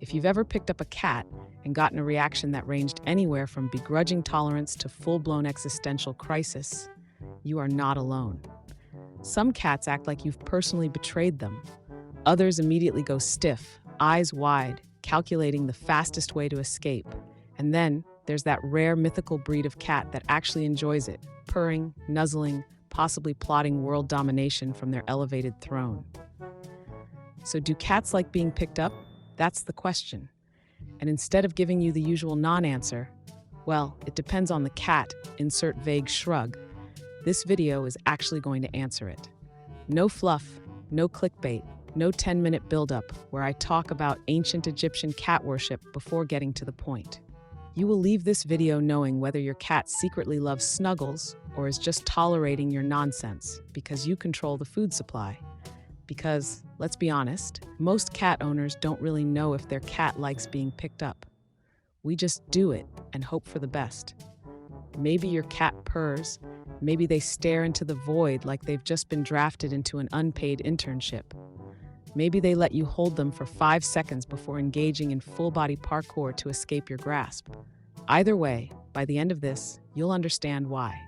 If you've ever picked up a cat and gotten a reaction that ranged anywhere from begrudging tolerance to full-blown existential crisis, you are not alone. Some cats act like you've personally betrayed them. Others immediately go stiff, eyes wide, calculating the fastest way to escape. And then there's that rare mythical breed of cat that actually enjoys it, purring, nuzzling, possibly plotting world domination from their elevated throne. So do cats like being picked up? That's the question. And instead of giving you the usual non-answer, well, it depends on the cat, insert vague shrug, this video is actually going to answer it. No fluff, no clickbait, no 10-minute buildup where I talk about ancient Egyptian cat worship before getting to the point. You will leave this video knowing whether your cat secretly loves snuggles or is just tolerating your nonsense because you control the food supply. Because, let's be honest, most cat owners don't really know if their cat likes being picked up. We just do it and hope for the best. Maybe your cat purrs, maybe they stare into the void like they've just been drafted into an unpaid internship. Maybe they let you hold them for 5 seconds before engaging in full-body parkour to escape your grasp. Either way, by the end of this, you'll understand why.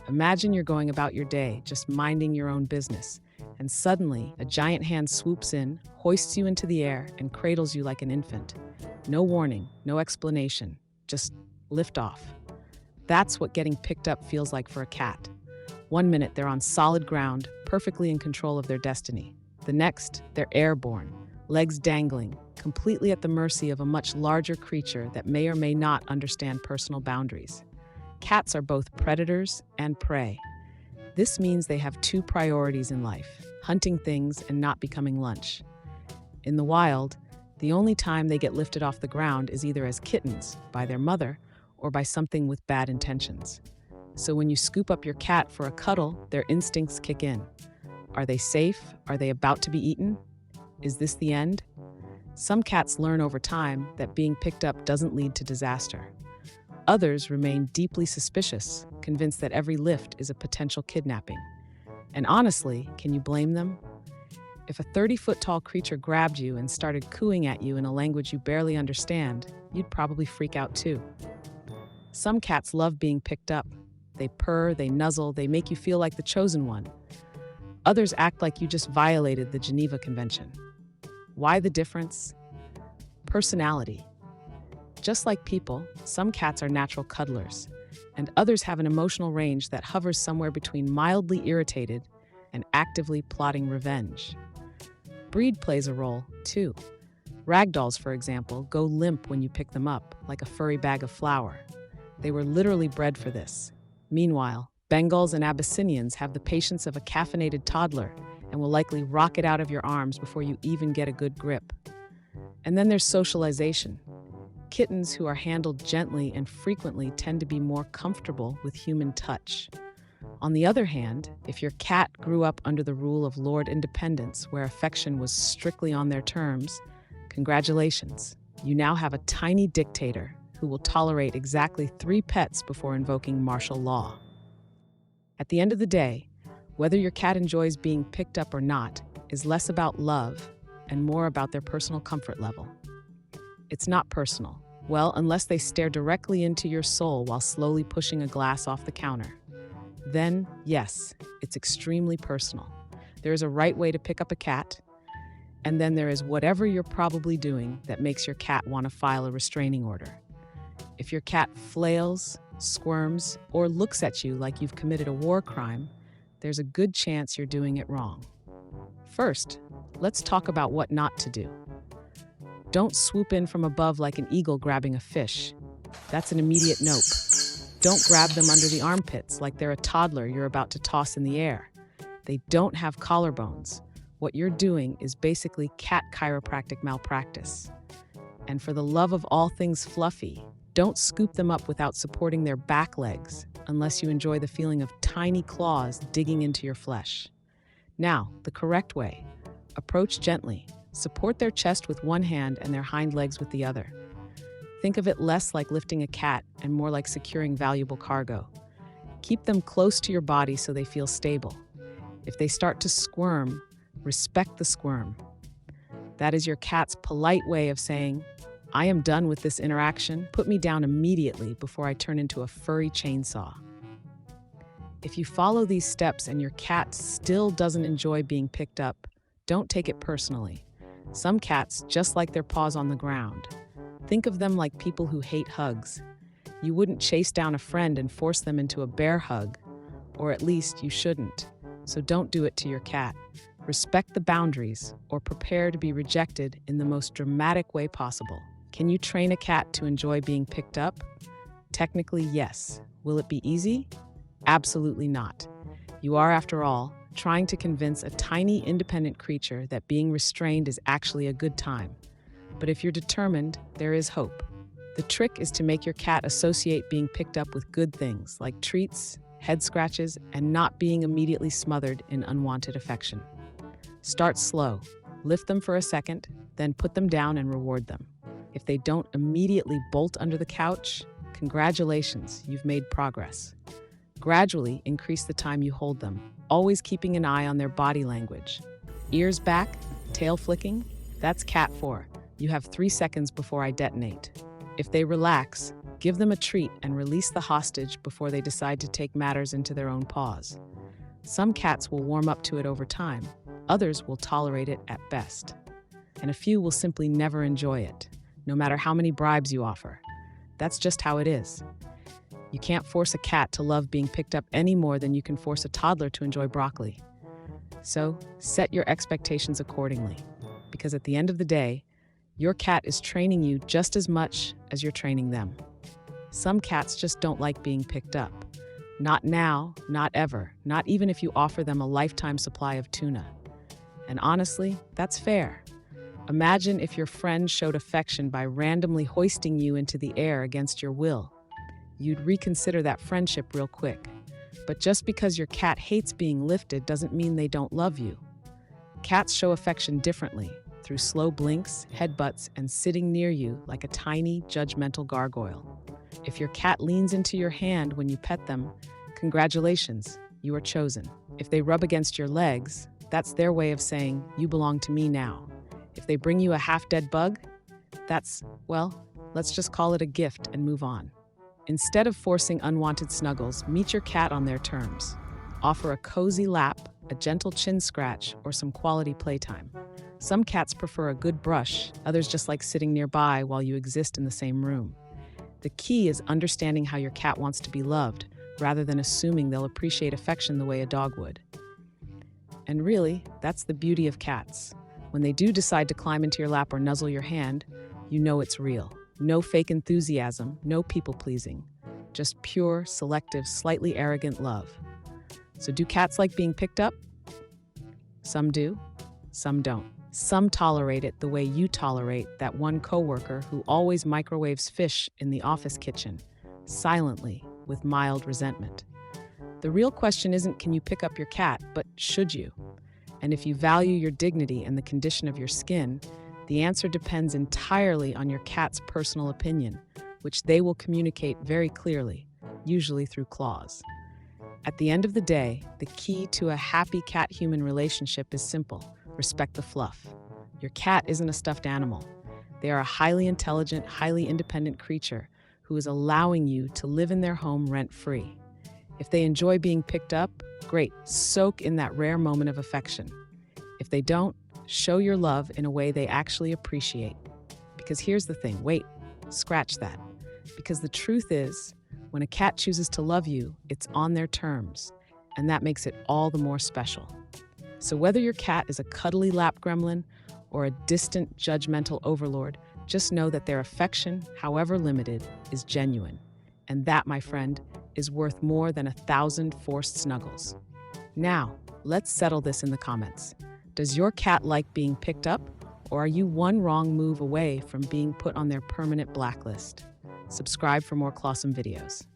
Imagine you're going about your day, just minding your own business, and suddenly a giant hand swoops in, hoists you into the air, and cradles you like an infant. No warning, no explanation, just lift off. That's what getting picked up feels like for a cat. 1 minute they're on solid ground, perfectly in control of their destiny. The next, they're airborne, legs dangling, completely at the mercy of a much larger creature that may or may not understand personal boundaries. Cats are both predators and prey. This means they have 2 priorities in life: hunting things and not becoming lunch. In the wild, the only time they get lifted off the ground is either as kittens, by their mother, or by something with bad intentions. So when you scoop up your cat for a cuddle, their instincts kick in. Are they safe? Are they about to be eaten? Is this the end? Some cats learn over time that being picked up doesn't lead to disaster. Others remain deeply suspicious, convinced that every lift is a potential kidnapping. And honestly, can you blame them? If a 30-foot-tall creature grabbed you and started cooing at you in a language you barely understand, you'd probably freak out too. Some cats love being picked up. They purr, they nuzzle, they make you feel like the chosen one. Others act like you just violated the Geneva Convention. Why the difference? Personality. Just like people, some cats are natural cuddlers, and others have an emotional range that hovers somewhere between mildly irritated and actively plotting revenge. Breed plays a role, too. Ragdolls, for example, go limp when you pick them up, like a furry bag of flour. They were literally bred for this. Meanwhile, Bengals and Abyssinians have the patience of a caffeinated toddler and will likely rock it out of your arms before you even get a good grip. And then there's socialization. Kittens who are handled gently and frequently tend to be more comfortable with human touch. On the other hand, if your cat grew up under the rule of Lord Independence, where affection was strictly on their terms, congratulations, you now have a tiny dictator who will tolerate exactly 3 pets before invoking martial law. At the end of the day, whether your cat enjoys being picked up or not is less about love and more about their personal comfort level. It's not personal. Well, unless they stare directly into your soul while slowly pushing a glass off the counter. Then, yes, it's extremely personal. There is a right way to pick up a cat, and then there is whatever you're probably doing that makes your cat want to file a restraining order. If your cat flails, squirms, or looks at you like you've committed a war crime, there's a good chance you're doing it wrong. First, let's talk about what not to do. Don't swoop in from above like an eagle grabbing a fish. That's an immediate nope. Don't grab them under the armpits like they're a toddler you're about to toss in the air. They don't have collarbones. What you're doing is basically cat chiropractic malpractice. And for the love of all things fluffy, don't scoop them up without supporting their back legs unless you enjoy the feeling of tiny claws digging into your flesh. Now, the correct way. Approach gently. Support their chest with one hand and their hind legs with the other. Think of it less like lifting a cat and more like securing valuable cargo. Keep them close to your body so they feel stable. If they start to squirm, respect the squirm. That is your cat's polite way of saying, I am done with this interaction. Put me down immediately before I turn into a furry chainsaw. If you follow these steps and your cat still doesn't enjoy being picked up, don't take it personally. Some cats just like their paws on the ground. Think of them like people who hate hugs. You wouldn't chase down a friend and force them into a bear hug, or at least you shouldn't. So don't do it to your cat. Respect the boundaries or prepare to be rejected in the most dramatic way possible. Can you train a cat to enjoy being picked up? Technically, yes. Will it be easy? Absolutely not. You are, after all, trying to convince a tiny independent creature that being restrained is actually a good time. But if you're determined, there is hope. The trick is to make your cat associate being picked up with good things like treats, head scratches, and not being immediately smothered in unwanted affection. Start slow. Lift them for a second, then put them down and reward them. If they don't immediately bolt under the couch, congratulations, you've made progress. Gradually increase the time you hold them, always keeping an eye on their body language. Ears back, tail flicking, that's cat 4. You have 3 seconds before I detonate. If they relax, give them a treat and release the hostage before they decide to take matters into their own paws. Some cats will warm up to it over time, others will tolerate it at best, and a few will simply never enjoy it, no matter how many bribes you offer. That's just how it is. You can't force a cat to love being picked up any more than you can force a toddler to enjoy broccoli. So, set your expectations accordingly, because at the end of the day, your cat is training you just as much as you're training them. Some cats just don't like being picked up. Not now, not ever, not even if you offer them a lifetime supply of tuna. And honestly, that's fair. Imagine if your friend showed affection by randomly hoisting you into the air against your will. You'd reconsider that friendship real quick. But just because your cat hates being lifted doesn't mean they don't love you. Cats show affection differently, through slow blinks, headbutts, and sitting near you like a tiny, judgmental gargoyle. If your cat leans into your hand when you pet them, congratulations, you are chosen. If they rub against your legs, that's their way of saying, you belong to me now. If they bring you a half-dead bug, that's, well, let's just call it a gift and move on. Instead of forcing unwanted snuggles, meet your cat on their terms. Offer a cozy lap, a gentle chin scratch, or some quality playtime. Some cats prefer a good brush, others just like sitting nearby while you exist in the same room. The key is understanding how your cat wants to be loved, rather than assuming they'll appreciate affection the way a dog would. And really, that's the beauty of cats. When they do decide to climb into your lap or nuzzle your hand, you know it's real. No fake enthusiasm, no people-pleasing. Just pure, selective, slightly arrogant love. So do cats like being picked up? Some do, some don't. Some tolerate it the way you tolerate that one coworker who always microwaves fish in the office kitchen, silently, with mild resentment. The real question isn't can you pick up your cat, but should you? And if you value your dignity and the condition of your skin, the answer depends entirely on your cat's personal opinion, which they will communicate very clearly, usually through claws. At the end of the day, the key to a happy cat-human relationship is simple: respect the fluff. Your cat isn't a stuffed animal. They are a highly intelligent, highly independent creature who is allowing you to live in their home rent-free. If they enjoy being picked up, great, soak in that rare moment of affection. If they don't, show your love in a way they actually appreciate. Because here's the thing, wait, scratch that. Because the truth is, when a cat chooses to love you, it's on their terms, and that makes it all the more special. So whether your cat is a cuddly lap gremlin or a distant, judgmental overlord, just know that their affection, however limited, is genuine. And that, my friend, is worth more than 1,000 forced snuggles. Now, let's settle this in the comments. Does your cat like being picked up, or are you one wrong move away from being put on their permanent blacklist? Subscribe for more Klawsome videos.